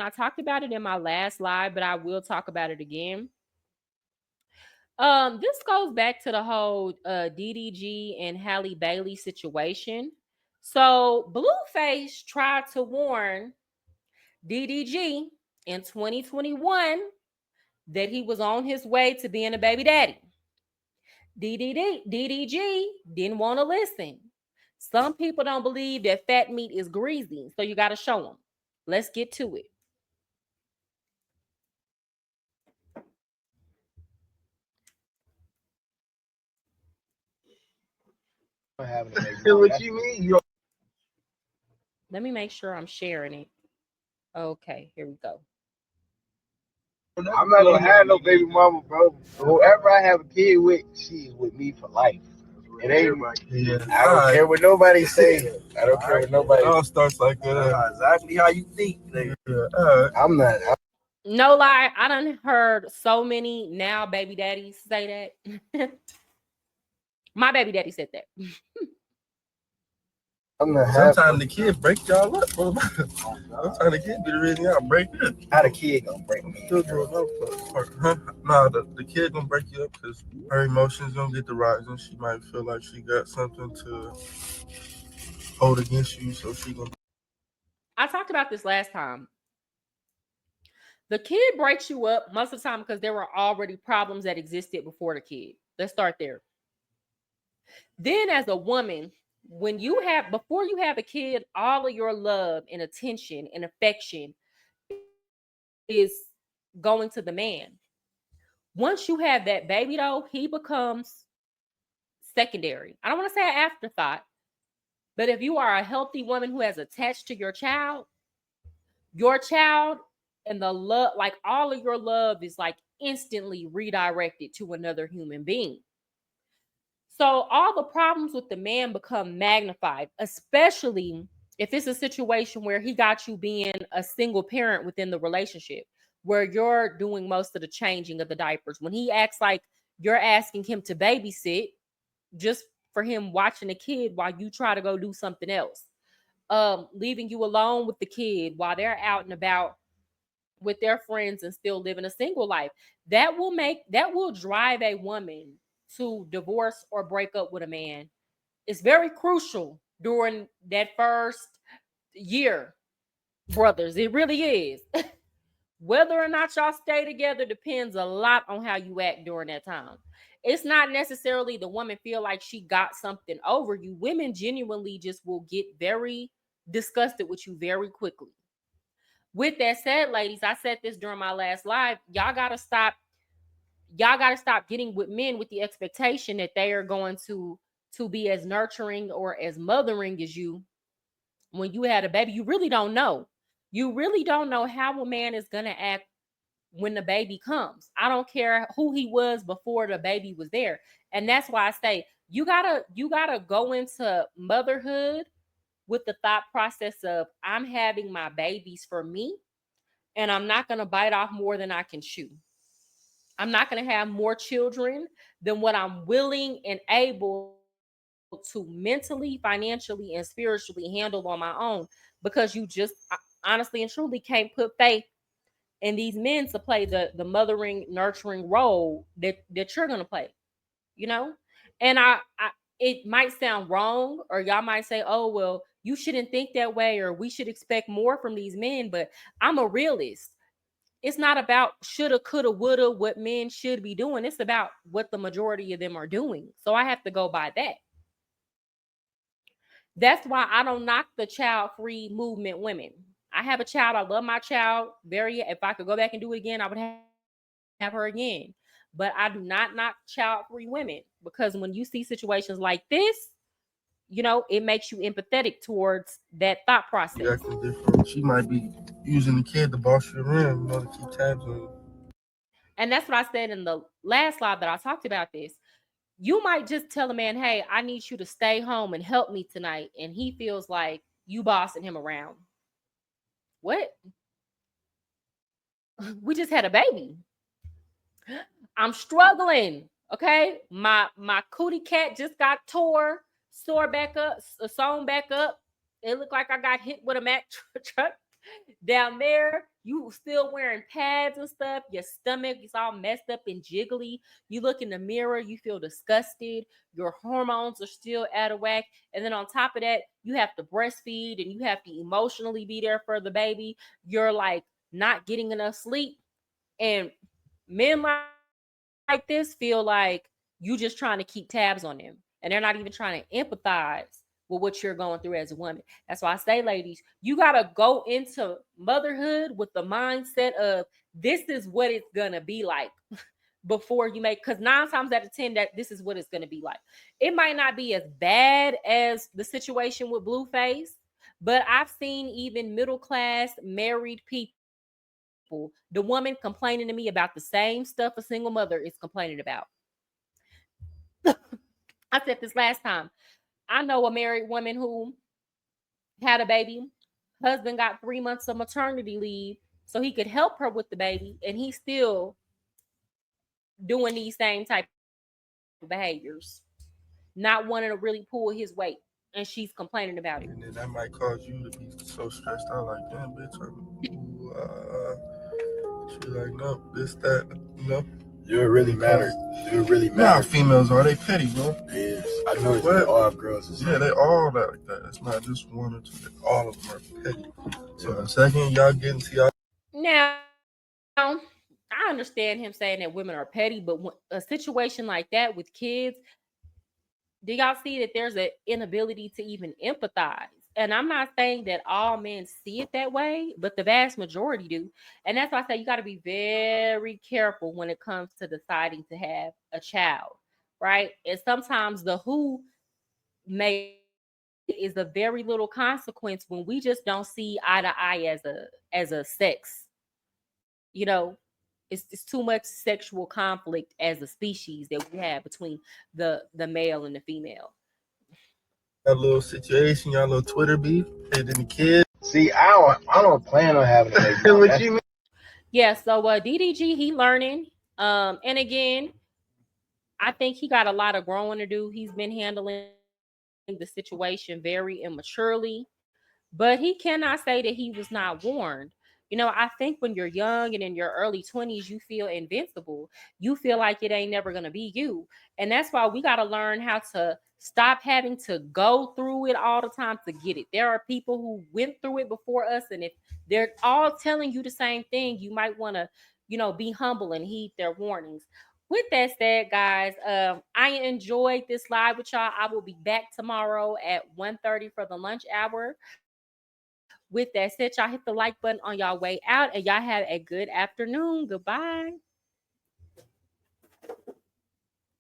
I talked about it in my last live, but I will talk about it again. This goes back to the whole DDG and Halle Bailey situation. So Blueface tried to warn DDG in 2021 that he was on his way to being a baby daddy. DDG didn't want to listen. Some people don't believe that fat meat is greasy, so you got to show them. Let's get to it. What you mean? Let me make sure I'm sharing it. Okay, here we go. I'm not gonna have no baby mama, bro. Whoever I have a kid with, she's with me for life. It ain't. I don't care what nobody say. I don't care what nobody. It all starts like that. That's exactly how you think. I'm not. No lie, I done heard so many now baby daddies say that. My baby daddy said that. Sometimes the kid break y'all up. Sometimes the kid be the reason y'all break up. How the kid gonna break me? Nah, the kid gonna break you up because her emotions gonna get to rising. She might feel like she got something to hold against you, so she gonna. I talked about this last time. The kid breaks you up most of the time because there were already problems that existed before the kid. Let's start there. Then as a woman, before you have a kid, all of your love and attention and affection is going to the man. Once you have that baby though, he becomes secondary. I don't want to say an afterthought, but if you are a healthy woman who has attached to your child and the love, like all of your love is like instantly redirected to another human being. So all the problems with the man become magnified, especially if it's a situation where he got you being a single parent within the relationship, where you're doing most of the changing of the diapers. When he acts like you're asking him to babysit just for him watching the kid while you try to go do something else, leaving you alone with the kid while they're out and about with their friends and still living a single life, that will drive a woman to divorce or break up with a man. It's very crucial during that first year, brothers. It really is. Whether or not y'all stay together depends a lot on how you act during that time. It's not necessarily the woman feel like she got something over you. Women genuinely just will get very disgusted with you very quickly. With that said, ladies, I said this during my last live. Y'all gotta stop getting with men with the expectation that they are going to be as nurturing or as mothering as you when you had a baby. You really don't know. You really don't know how a man is gonna act when the baby comes. I don't care who he was before the baby was there. And that's why I say you gotta go into motherhood with the thought process of, I'm having my babies for me, and I'm not going to bite off more than I can chew. I'm not going to have more children than what I'm willing and able to mentally, financially, and spiritually handle on my own, because you just honestly and truly can't put faith in these men to play the mothering, nurturing role that you're going to play, you know? And I it might sound wrong, or y'all might say, oh, well, you shouldn't think that way, or we should expect more from these men. But I'm a realist. It's not about shoulda, coulda, woulda, what men should be doing. It's about what the majority of them are doing. So I have to go by that. That's why I don't knock the child-free movement women. I have a child. I love my child. If I could go back and do it again, I would have her again. But I do not knock child-free women, because when you see situations like this, you know, it makes you empathetic towards that thought process. Different. She might be using the kid to boss you around, to keep tabs on you. And that's what I said in the last live that I talked about this. You might just tell a man, hey, I need you to stay home and help me tonight. And he feels like you bossing him around. What? We just had a baby. I'm struggling. Okay. My cootie cat just got sewn back up. It looked like I got hit with a Mack truck down there. You still wearing pads and stuff. Your stomach is all messed up and jiggly. You look in the mirror, you feel disgusted. Your hormones are still out of whack. And then on top of that, you have to breastfeed and you have to emotionally be there for the baby. You're like not getting enough sleep. And men like this feel like you just trying to keep tabs on them. And they're not even trying to empathize with what you're going through as a woman. That's why I say, ladies, you got to go into motherhood with the mindset of this is what it's going to be like before you make, because 9 times out of 10 that this is what it's going to be like. It might not be as bad as the situation with Blueface, but I've seen even middle class married people, the woman complaining to me about the same stuff a single mother is complaining about. I said this last time. I know a married woman who had a baby. Husband got 3 months of maternity leave so he could help her with the baby, and he's still doing these same type of behaviors, not wanting to really pull his weight, and she's complaining about it. And then that might cause you to be so stressed out, like, damn, bitch, she like, no, this, that, you know. Do it really matter? Do it really You know how matter? females are, they petty, bro. Yes, I know it's all girls. Yeah, they all like that. It's not just one or two. All of them are petty. So the second y'all get into y'all. Now, I understand him saying that women are petty, but a situation like that with kids, do y'all see that there's an inability to even empathize? And I'm not saying that all men see it that way, but the vast majority do. And that's why I say you got to be very careful when it comes to deciding to have a child, right? And sometimes the who made it is a very little consequence when we just don't see eye to eye as a sex. You know, it's too much sexual conflict as a species that we have between the male and the female. That little situation, y'all little Twitter beef, and then the kids. See, I don't plan on having a baby. What you mean? Yeah, so DDG, he learning. And again, I think he got a lot of growing to do. He's been handling the situation very immaturely, but he cannot say that he was not warned. I think when you're young and in your early 20s, you feel invincible. You feel like it ain't never going to be you. And that's why we got to learn how to stop having to go through it all the time to get it. There are people who went through it before us, and if they're all telling you the same thing, you might want to, be humble and heed their warnings. With that said, guys, I enjoyed this live with y'all. I will be back tomorrow at 1:30 for the lunch hour. With that said, y'all hit the like button on y'all way out, and y'all have a good afternoon. Goodbye.